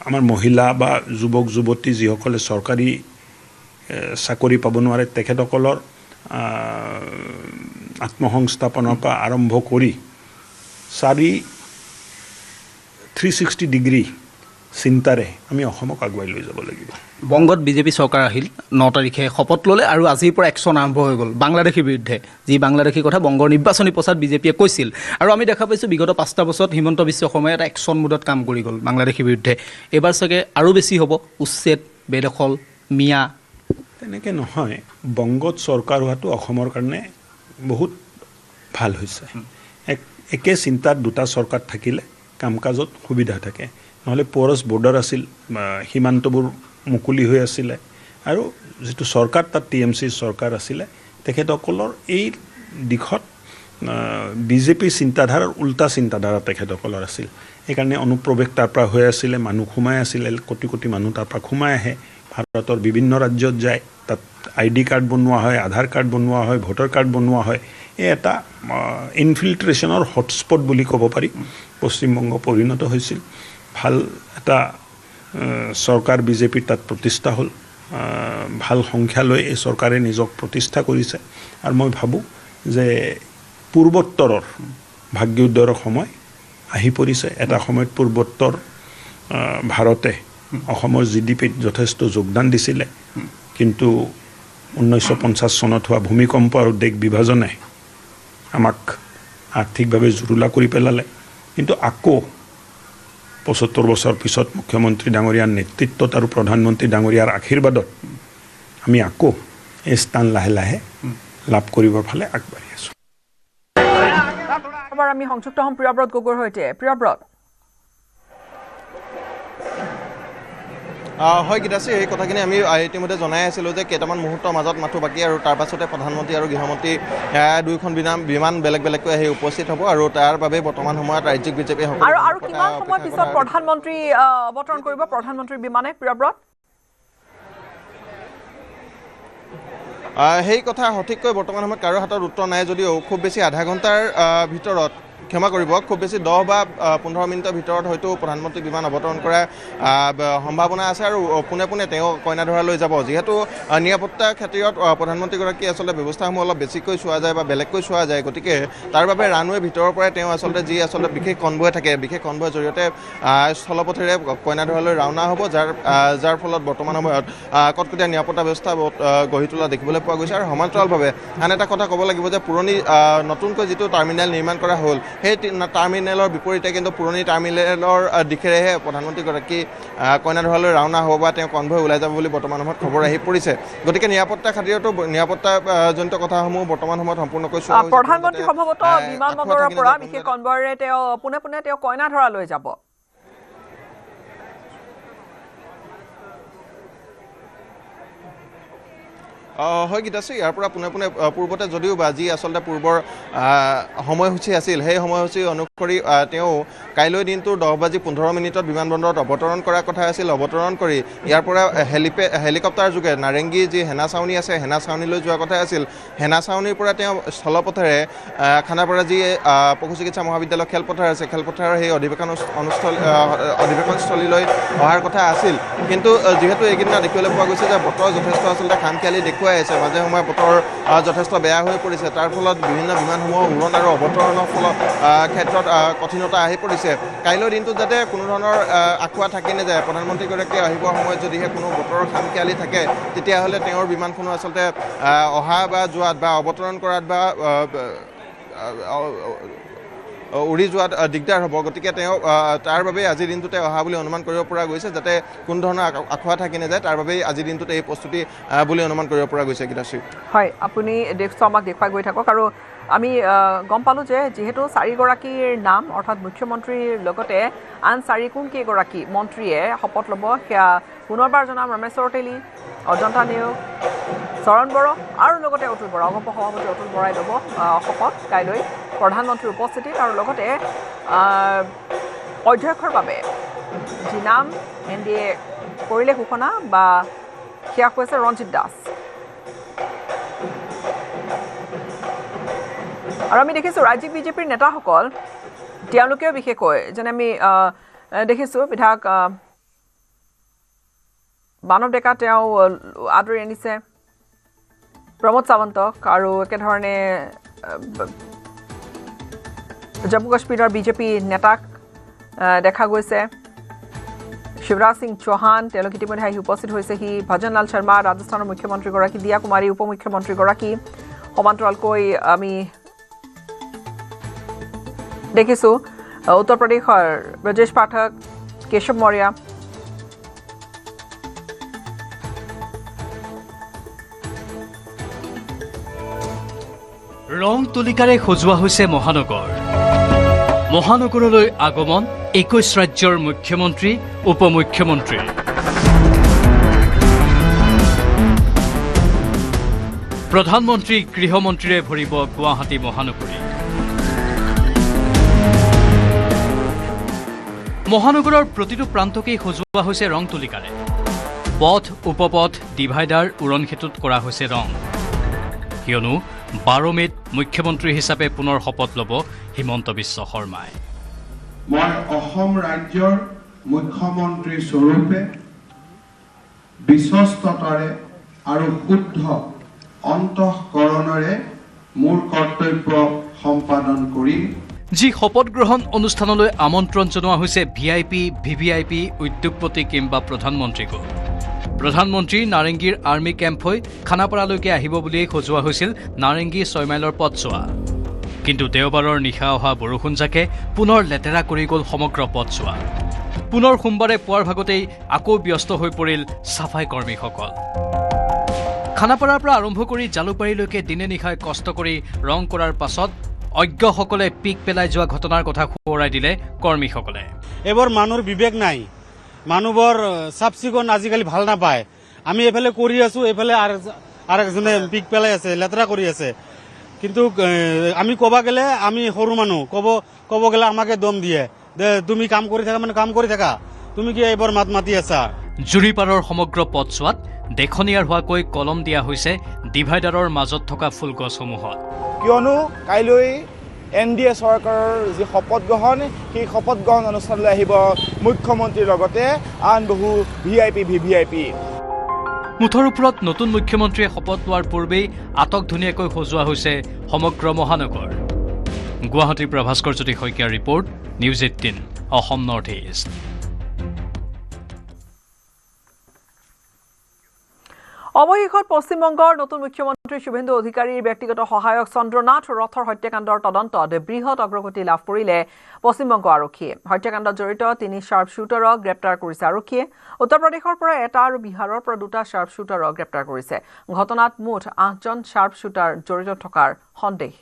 আমাৰ মহিলা বা যুৱক যুৱতী যিসকলে চৰকাৰী চাকৰি পাব নোৱাৰে তেখেতসকলৰ আত্মসংস্থাপনৰ পৰা আৰম্ভ কৰি 360 ডিগ্ৰী চিন্তাৰে আমি অসমক আগুৱাই লৈ যাব লাগিব বংগত বিজেপি চৰকাৰ আহিল 9 তাৰিখে শপত ল'লে আৰু আজিৰ পৰা একশ্যন আৰম্ভ হৈ গ'ল বাংলাদেশীৰ বিৰুদ্ধে যি বাংলাদেশীৰ কথা বংগৰ নিৰ্বাচনী প্ৰচাৰ বিজেপিয়ে কৈছিল আৰু আমি দেখা পাইছোঁ বিগত 5টা বছৰত হিমন্ত বিশ্ব শৰ্মাই এটা একশ্যন মুডত কাম কৰি গ'ল বাংলাদেশীৰ বিৰুদ্ধে এইবাৰ চাগে আৰু বেছি হ'ব উচ্ছেদ বেদখল মিয়া তেনেকৈ নহয় বংগত চৰকাৰ হোৱাটো অসমৰ কাৰণে বহুত ভাল হৈছে একে চিন্তাত দুটা চৰকাৰ থাকিলে কাম কাজত সুবিধা থাকে নহ'লে পৰছ বৰ্ডাৰ আছিল সীমান্তবোৰ মুকলি হৈ আছিলে আৰু যিটো চৰকাৰ তাত TMC চৰকাৰ আছিলে তেখেতসকলৰ এই দিশত বিজেপি চিন্তাধাৰাৰ উল্টা চিন্তাধাৰা তেখেতসকলৰ আছিল সেইকাৰণে অনুপ্ৰৱেশ তাৰ পৰা হৈ আছিলে মানুহ সোমাই আছিলে কোটি কোটি মানুহ তাৰ পৰা সোমাই আহে ভাৰতৰ বিভিন্ন ৰাজ্যত যায় তাত ID কাৰ্ড বনোৱা হয় আধাৰ কাৰ্ড বনোৱা হয় ভোটাৰ কাৰ্ড বনোৱা হয় এই এটা ইনফিল্ট্ৰেশ্যনৰ হটস্পট বুলি ক'ব পাৰি পশ্চিমবংগ পৰিণত হৈছিল ভাল এটা চৰকাৰ বিজেপিৰ তাত প্ৰতিষ্ঠা হ'ল ভাল সংখ্যা লৈ এই চৰকাৰে নিজক প্ৰতিষ্ঠা কৰিছে আৰু মই ভাবোঁ যে পূৰ্বোত্তৰৰ ভাগ্যোদয়ৰ সময় আহি পৰিছে এটা সময়ত পূৰ্বোত্তৰ ভাৰতে অসমৰ GDPত যথেষ্ট যোগদান দিছিলে কিন্তু 1950 চনত হোৱা ভূমিকম্প আৰু দেশ বিভাজনে আমাক আৰ্থিকভাৱে জুৰুলা কৰি পেলালে কিন্তু আকৌ 75 বছৰ পিছত মুখ্যমন্ত্ৰী ডাঙৰীয়াৰ নেতৃত্বত আৰু প্ৰধানমন্ত্ৰী ডাঙৰীয়াৰ আশীৰ্বাদত আমি আকৌ এই স্থান লাহে লাহে লাভ কৰিবৰ ফালে আগবাঢ়ি আছোঁ এবাৰ আমি সংযুক্ত হ'ম প্ৰিয়ব্ৰত গগৈৰ সৈতে প্ৰিয়ব্ৰত হয় গীতাশ্ৰী এই কথাখিনি আমি ইতিমধ্যে জনাই আছিলোঁ যে কেইটামান মুহূৰ্তৰ মাজত মাথো বাকী আৰু তাৰ পাছতে প্ৰধানমন্ত্ৰী আৰু গৃহমন্ত্ৰী দুইখন বিমান বেলেগ বেলেগকৈ আহি উপস্থিত হ'ব আৰু তাৰ বাবে বৰ্তমান সময়ত ৰাজ্যিক বিজেপি আৰু কিমান সময় পিছত প্ৰধানমন্ত্ৰী অৱতৰণ কৰিব প্ৰধানমন্ত্ৰীৰ বিমানে প্ৰিয়ব্ৰত সেই কথা সঠিককৈ বৰ্তমান সময়ত কাৰো হাতত উত্তৰ নাই যদিও খুব বেছি আধা ঘণ্টাৰ ভিতৰত ক্ষমা কৰিব খুব বেছি 10 বা 15 মিনিটৰ ভিতৰত হয়তো প্ৰধানমন্ত্ৰী বিমান অৱতৰণ কৰাৰ সম্ভাৱনা আছে আৰু পোনে পোনে তেওঁ কইনাধৰালৈ যাব যিহেতু নিৰাপত্তাৰ ক্ষেত্ৰত প্ৰধানমন্ত্ৰীগৰাকী আচলতে ব্যৱস্থাসমূহ অলপ বেছিকৈ চোৱা যায় বা বেলেগকৈ চোৱা যায় গতিকে তাৰ বাবে ৰানৱে ভিতৰৰ পৰাই তেওঁ আচলতে যি আচলতে বিশেষ কনভয় থাকে বিশেষ কনভয়ৰ জৰিয়তে স্থলপথেৰে কইনাধৰালৈ ৰাওনা হ'ব যাৰ ফলত বৰ্তমান সময়ত কটকটীয়া নিৰাপত্তা ব্যৱস্থা গঢ়ি তোলা দেখিবলৈ পোৱা গৈছে আৰু সমান্তৰালভাৱে আন এটা কথা ক'ব লাগিব যে পুৰণি নতুনকৈ যিটো টাৰ্মিনেল নিৰ্মাণ কৰা হ'ল সেই টাৰ্মিনেলৰ বিপৰীতে কিন্তু পুৰণি টাৰ্মিনেলৰ দিশেৰেহে প্ৰধানমন্ত্ৰীগৰাকী কইনাধৰালৈ ৰাওনা হ'ব বা তেওঁ কনভয় ওলাই যাব বুলি বৰ্তমান সময়ত খবৰ আহি পৰিছে গতিকে নিৰাপত্তা খাতিৰতো নিৰাপত্তাজনিত কথাসমূহ বৰ্তমান সময়ত সম্পূৰ্ণকৈ চোৱা হৈছে প্ৰধানমন্ত্ৰী সম্ভৱতঃ বিমানবন্দৰৰ পৰা বিশেষ কনভয়েৰে তেওঁ পোনে পোনে তেওঁ কইনাধৰালৈ যাব হয় গীতাশ্ৰী ইয়াৰ পৰা পোনে পোনে পূৰ্বতে যদিও বা যি আচলতে পূৰ্বৰ সময়সূচী আছিল সেই সময়সূচী অনুসৰি তেওঁ কাইলৈ দিনটোৰ 10:15 বিমানবন্দৰত অৱতৰণ কৰাৰ কথা আছিল অৱতৰণ কৰি ইয়াৰ পৰা হেলিকপ্টাৰ যোগে নাৰেংগী যি সেনা চাউনি আছে সেনা চাউনিলৈ যোৱাৰ কথা আছিল সেনা চাউনিৰ পৰা তেওঁ স্থলপথেৰে খানাপাৰা যি পশু চিকিৎসা মহাবিদ্যালয় খেলপথাৰ আছে খেলপথাৰৰ সেই অধিৱেশনস্থলীলৈ অহাৰ কথা আছিল কিন্তু যিহেতু এইকেইদিনা দেখিবলৈ পোৱা গৈছে যে বতৰ যথেষ্ট আচলতে খামখেয়ালি দেখুৱাই আছে মাজে সময়ে বতৰ যথেষ্ট বেয়া হৈ পৰিছে তাৰ ফলত বিভিন্ন বিমানসমূহ উৰণ আৰু অৱতৰণৰ ফলত ক্ষেত্ৰত কঠিনতা আহি পৰিছে কাইলৈ দিনটোত যাতে কোনো ধৰণৰ আখুৱা থাকি নাযায় প্ৰধানমন্ত্ৰীগৰাকী আহিবৰ সময়ত যদিহে কোনো বতৰৰ খামখেয়ালি থাকে তেতিয়াহ'লে তেওঁৰ বিমানখনো আচলতে অহা বা যোৱাত বা অৱতৰণ কৰাত বা উৰি যোৱাত দিগদাৰ হ'ব গতিকে তেওঁ তাৰ বাবে আজিৰ দিনটোতে অহা বুলি অনুমান কৰিব পৰা গৈছে যাতে কোনো ধৰণৰ আখুৱা থাকি নাযায় তাৰ বাবে আজিৰ দিনটোতে এই প্ৰস্তুতি বুলি অনুমান কৰিব পৰা গৈছে গীতাশ্ৰী হয় আপুনি আমাক দেখুৱাই গৈ থাকক আৰু আমি গম পালোঁ যে যিহেতু 4গৰাকীৰ নাম অৰ্থাৎ মুখ্যমন্ত্ৰীৰ লগতে আন 4 কেইগৰাকী মন্ত্ৰীয়ে শপত ল'ব সেয়া পুনৰবাৰ জনাম ৰমেশ্বৰ তেলী, অজন্তা নেওগ, চৰণ বড়ো আৰু লগতে অতুল বৰা, অগপ সভাপতি অতুল বৰাই ল'ব শপত কাইলৈ প্ৰধানমন্ত্ৰীৰ উপস্থিতিত। আৰু লগতে অধ্যক্ষৰ বাবে যি নাম NDA কৰিলে ঘোষণা বা সেয়া হৈছে ৰঞ্জিত দাস। আৰু আমি দেখিছোঁ ৰাজ্যিক বিজেপিৰ নেতাসকল তেওঁলোকেও বিশেষকৈ যেনে আমি দেখিছোঁ বিধায়ক মানৱ ডেকা তেওঁ আদৰি আনিছে প্ৰমোদ সাৱন্তক, আৰু একেধৰণে জম্মু কাশ্মীৰৰ বিজেপি নেতাক দেখা গৈছে। শিৱৰাজ সিং চৌহান তেওঁলোক ইতিমধ্যে আহি উপস্থিত হৈছেহি। ভজনলাল শৰ্মা, ৰাজস্থানৰ মুখ্যমন্ত্ৰীগৰাকী, দিয়া কুমাৰী উপমুখ্যমন্ত্ৰীগৰাকী, সমান্তৰালকৈ আমি দেখিছোঁ উত্তৰ প্ৰদেশৰ ব্ৰজেশ পাঠক, কেশৱ মৌৰ্য, ৰং তুলিকাৰে সজোৱা হৈছে মহানগৰ। মহানগৰলৈ আগমন 21 ৰাজ্যৰ মুখ্যমন্ত্ৰী, উপমুখ্যমন্ত্ৰী। প্ৰধানমন্ত্ৰী, গৃহমন্ত্ৰীৰে ভৰিব গুৱাহাটী মহানগৰী। মহানগৰৰ প্ৰতিটো প্ৰান্তকেই সজোৱা হৈছে ৰং তুলিকাৰে। পথ, উপপথ, ডিভাইডাৰ, উৰণ সেতুত কৰা হৈছে ৰং, কিয়নো 12 মে'ত মুখ্যমন্ত্ৰী হিচাপে পুনৰ শপত ল'ব হিমন্ত বিশ্ব শৰ্মাই। মই অসম ৰাজ্যৰ মুখ্যমন্ত্ৰী স্বৰূপে বিশ্বস্ততাৰে আৰু শুদ্ধ অন্তঃকৰণেৰে মোৰ কৰ্তব্য সম্পাদন কৰিম। যি শপত গ্ৰহণ অনুষ্ঠানলৈ আমন্ত্ৰণ জনোৱা হৈছে VIP, VVIP, উদ্যোগপতি কিংবা প্ৰধানমন্ত্ৰীকো। প্ৰধানমন্ত্ৰী নাৰেংগীৰ আৰ্মি কেম্প হৈ খানাপাৰালৈকে আহিব বুলিয়েই সজোৱা হৈছিল নাৰেংগী 6 মাইলৰ পথছোৱা। কিন্তু দেওবাৰৰ নিশা অহা বৰষুণজাকে পুনৰ লেতেৰা কৰি গ'ল সমগ্ৰ পথছোৱা। পুনৰ সোমবাৰে পুৱাৰ ভাগতেই আকৌ ব্যস্ত হৈ পৰিল চাফাই কৰ্মীসকল। খানাপাৰাৰ পৰা আৰম্ভ কৰি জালুকবাৰীলৈকে দিনে নিশাই কষ্ট কৰি ৰং কৰাৰ পাছত অজ্ঞসকলে পিক পেলাই যোৱা ঘটনাৰ কথা সোঁৱৰাই দিলে কৰ্মীসকলে। এইবোৰ মানুহৰ বিবেক নাই, মানুহবোৰ চাফ চিকুণ আজিকালি ভাল নাপায়। আমি এইফালে কৰি আছো, এইফালে আৰু একজনে পিক পেলাই আছে, লেতেৰা কৰি আছে। কিন্তু আমি ক'ব গ'লে আমি সৰু মানুহ, ক'ব গ'লে আমাকে দম দিয়ে, তুমি কাম কৰি থাকা মানে কাম কৰি থাকা, তুমি কি এইবোৰ মাত মাতি আছা। জুৰিপাৰৰ সমগ্ৰ পথছোৱাত দেখনীয়াৰ হোৱাকৈ কলম দিয়া হৈছে ডিভাইডাৰৰ মাজত থকা ফুলগছসমূহত। কিয়নো কাইলৈ NDA চৰকাৰৰ যি শপত গ্ৰহণ, সেই শপত গ্ৰহণ অনুষ্ঠানলৈ আহিব মুখ্যমন্ত্ৰীৰ লগতে আন বহু VIP, VVIP। মুঠৰ ওপৰত নতুন মুখ্যমন্ত্ৰীয়ে শপত লোৱাৰ পূৰ্বেই আটক ধুনীয়াকৈ সজোৱা হৈছে সমগ্ৰ মহানগৰ। গুৱাহাটীৰ পৰা ভাস্কৰ জ্যোতি শইকীয়াৰ report, news 18 Assam North east. অৱশেষত পশ্চিমবংগৰ নতুন মুখ্যমন্ত্ৰী শুভেন্দু অধিকাৰীৰ ব্যক্তিগত সহায়ক চন্দ্ৰনাথ ৰথৰ হত্যাকাণ্ডৰ তদন্তত বৃহৎ অগ্ৰগতি লাভ কৰিলে পশ্চিমবংগ আৰক্ষীয়ে। হত্যাকাণ্ডত জড়িত 3 শ্বাৰ্প শ্বুটাৰক গ্ৰেপ্তাৰ কৰিছে আৰক্ষীয়ে। উত্তৰ প্ৰদেশৰ পৰা 1 আৰু বিহাৰৰ পৰা 2টা শ্বাৰ্প শ্বুটাৰক গ্ৰেপ্তাৰ কৰিছে। ঘটনাত মুঠ 8জন শ্বাৰ্প শ্বুটাৰ জড়িত থকাৰ সন্দেহ।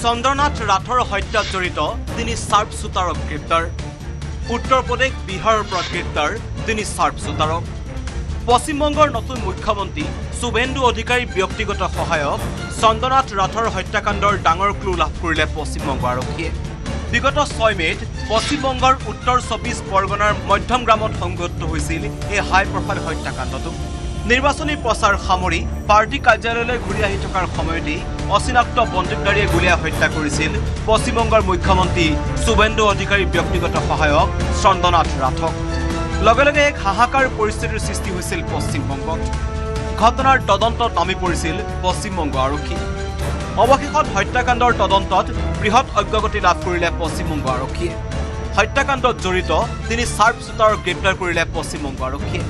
চন্দ্ৰনাথ ৰাথৰ হত্যাত জড়িত 3 শ্বাৰ্প শ্বুটাৰক গ্ৰেপ্তাৰ। উত্তৰ প্ৰদেশ, বিহাৰৰ পৰা গ্ৰেপ্তাৰ 3 শ্বাৰ্প শ্বুটাৰক। পশ্চিমবংগৰ নতুন মুখ্যমন্ত্ৰী শুভেন্দু অধিকাৰীৰ ব্যক্তিগত সহায়ক চন্দ্ৰনাথ ৰাথৰ হত্যাকাণ্ডৰ ডাঙৰ ক্লু লাভ কৰিলে পশ্চিমবংগ আৰক্ষীয়ে। বিগত 6 মে'ত পশ্চিমবংগৰ উত্তৰ 24 পৰগনাৰ মধ্যম গ্ৰামত সংঘটিত হৈছিল এই হাই প্ৰফাইল হত্যাকাণ্ডটো। নিৰ্বাচনী প্ৰচাৰ সামৰি পাৰ্টি কাৰ্যালয়লৈ ঘূৰি আহি থকাৰ সময়তেই অচিনাক্ত বন্দুকধাৰীয়ে গুলীয়াই হত্যা কৰিছিল পশ্চিমবংগৰ মুখ্যমন্ত্ৰী শুভেন্দু অধিকাৰীৰ ব্যক্তিগত সহায়ক চন্দ্ৰনাথ ৰাথক। লগে লগে এক হাহাকাৰ পৰিস্থিতিৰ সৃষ্টি হৈছিল পশ্চিমবংগত। ঘটনাৰ তদন্তত নামি পৰিছিল পশ্চিমবংগ আৰক্ষী। অৱশেষত হত্যাকাণ্ডৰ তদন্তত বৃহৎ অগ্ৰগতি লাভ কৰিলে পশ্চিমবংগ আৰক্ষীয়ে। হত্যাকাণ্ডত জড়িত 3 শ্বাৰ্প শ্বুটাৰক গ্ৰেপ্তাৰ কৰিলে পশ্চিমবংগ আৰক্ষীয়ে।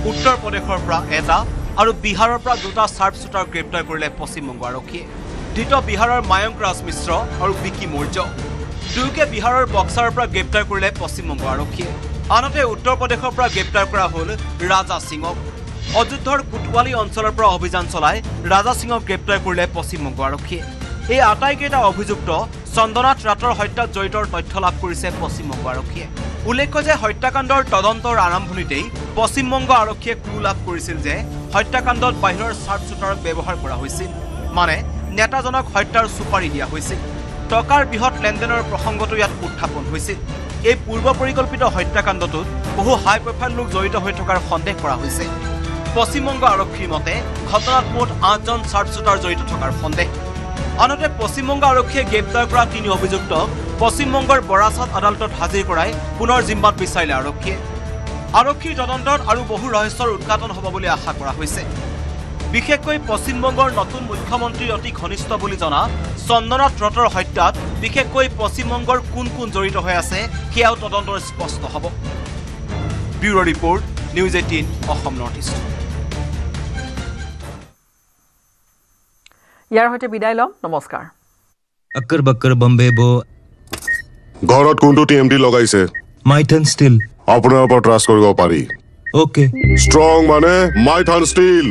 উত্তৰ প্ৰদেশৰ পৰা 1টা আৰু বিহাৰৰ পৰা 2টা শ্বাৰ্প শ্বুটাৰ গ্ৰেপ্তাৰ কৰিলে পশ্চিমবংগ আৰক্ষীয়ে। ধৃত বিহাৰৰ মায়ংক ৰাজ মিশ্ৰ আৰু বিকি মৌৰ্য। দুয়োকে বিহাৰৰ বক্সাৰৰ পৰা গ্ৰেপ্তাৰ কৰিলে পশ্চিমবংগ আৰক্ষীয়ে। আনহাতে উত্তৰ প্ৰদেশৰ পৰা গ্ৰেপ্তাৰ কৰা হ'ল ৰাজা সিঙক। অযোধ্যাৰ কোটৱালী অঞ্চলৰ পৰা অভিযান চলাই ৰাজা সিঙক গ্ৰেপ্তাৰ কৰিলে পশ্চিমবংগ আৰক্ষীয়ে। এই আটাইকেইটা অভিযুক্ত চন্দনাথ ৰাথৰ হত্যাত জড়িতৰ তথ্য লাভ কৰিছে পশ্চিমবংগ আৰক্ষীয়ে। উল্লেখ্য যে হত্যাকাণ্ডৰ তদন্তৰ আৰম্ভণিতেই পশ্চিমবংগ আৰক্ষীয়ে ক্লু লাভ কৰিছিল যে হত্যাকাণ্ডত বাহিৰৰ চাৰ্প শ্বুটাৰক ব্যৱহাৰ কৰা হৈছিল, মানে নেতাজনক হত্যাৰ চুপাৰি দিয়া হৈছিল। টকাৰ বৃহৎ লেনদেনৰ প্ৰসংগটো ইয়াত উত্থাপন হৈছিল। এই পূৰ্ব পৰিকল্পিত হত্যাকাণ্ডটোত বহু হাই প্ৰফাইল লোক জড়িত হৈ থকাৰ সন্দেহ কৰা হৈছে। পশ্চিমবংগ আৰক্ষীৰ মতে ঘটনাত মুঠ 8জন চাৰ্প শ্বুটাৰ জড়িত থকাৰ সন্দেহ। আনহাতে পশ্চিমবংগ আৰক্ষীয়ে গ্ৰেপ্তাৰ কৰা 3 অভিযুক্তক পশ্চিমবংগৰ বৰাছাট আদালতত হাজিৰ কৰাই পুনৰ জিম্মাত বিচাৰিলে আৰক্ষীয়ে। আৰক্ষীৰ তদন্তত আৰু বহু ৰহস্যৰ উদঘাটন হ'ব বুলি আশা কৰা হৈছে। বিশেষকৈ পশ্চিমবংগৰ নতুন মুখ্যমন্ত্ৰীৰ অতি ঘনিষ্ঠ বুলি জনা চন্দনাথ ৰথৰ হত্যাত বিশেষকৈ পশ্চিমবংগৰ কোন কোন জড়িত হৈ আছে সেয়াও তদন্তৰ স্পষ্ট হ'ব। Bureau report, news 18 Assam North East. ইয়াৰ সৈতে বিদায় লম, নমস্কাৰ। अक्कर बक्कर बम्बे बो ঘৰত কোনটো টিএমটি লগাইছে? माइथन स्टील আপোনাৰ ওপৰত ট্ৰাষ্ট কৰিব পাৰি। ओके ষ্ট্ৰং মানে মাইথান ষ্টীল।